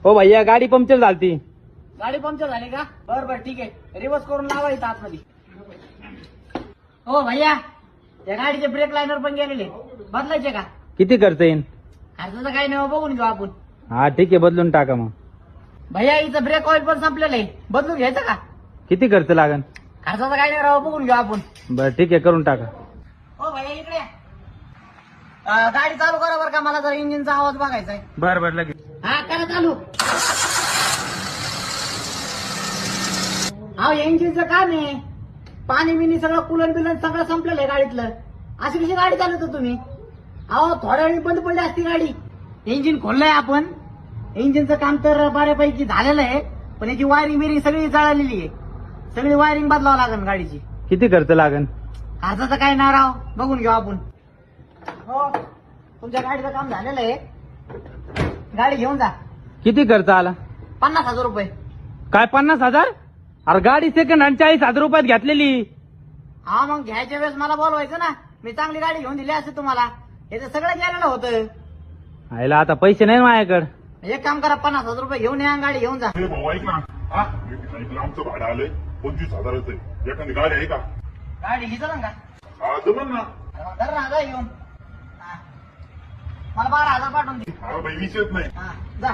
हो भैया गाडी पंक्चर झालती. गाडी पंक्चर झाली का? बरं ठीक आहे, रिवर्स करून लावा इथं आतमध्ये. हो भैया, या गाडीचे ब्रेक लायनर पण गेलेले, बदलायचे का? किती खर्च येईल? खर्चाचं काही नाही, बघून घेऊ आपण. हा ठीक आहे, बदलून टाका मग. भैया इथं ब्रेक ऑइल पण संपलेलं आहे, बदलून घ्यायचं का? किती खर्च लागन? खर्चाचं काही नाही राव, बघून घेऊ आपण. बरं ठीक आहे, करून टाका. हो भैया इकडे या. गाडी चालू करा बरं का, मला जर इंजिनचा आवाज बघायचा आहे. बरं बरं लगेच. हा करा चालू. हा इंजिनचं काम आहे, पाणी बिनी सगळं कुलन बिलन सगळं संपलेलं आहे गाडीतलं. अशी कशी गाडी चालवतो तुम्ही? अहो थोड्या वेळी बंद पडली असती गाडी. इंजिन खोललंय आपण, इंजिनचं काम तर बऱ्यापैकी झालेलं आहे, पण याची वायरिंग बिरिंग सगळी जळालेली आहे. सगळी वायरिंग बदलावं लागेल गाडीची. किती खर्च लागन? खर्चाचं काही नाही राव, बघून घेऊ आपण. हो तुमच्या गाडीचं काम झालेलं आहे, गाडी घेऊन जा. किती खर्च आला? 50,000 रुपये. काय 50,000? अरे गाडी सेकंड हँड 40,000 रुपयात घेतलेली. हा मग घ्यायच्या वेळेस मला बोलवायचं ना, मी चांगली गाडी घेऊन दिली असते तुम्हाला. याचं सगळं गेलेलं होतं. आयला आता पैसे नाही माझ्याकडे. एक काम करा, 50,000 रुपये घेऊन या, गाडी घेऊन जा. हे भाऊ ऐक ना, हा ऐकलं आमचं भाडं आलंय 25,000च आहे. एखादी गाडी आहे का? गाडी ही चला का? हा जमन ना. मग धर ना, जा घेऊन. हा. मला 12,000 पाठवून दे. हा भाई विषयच नाही. हा जा.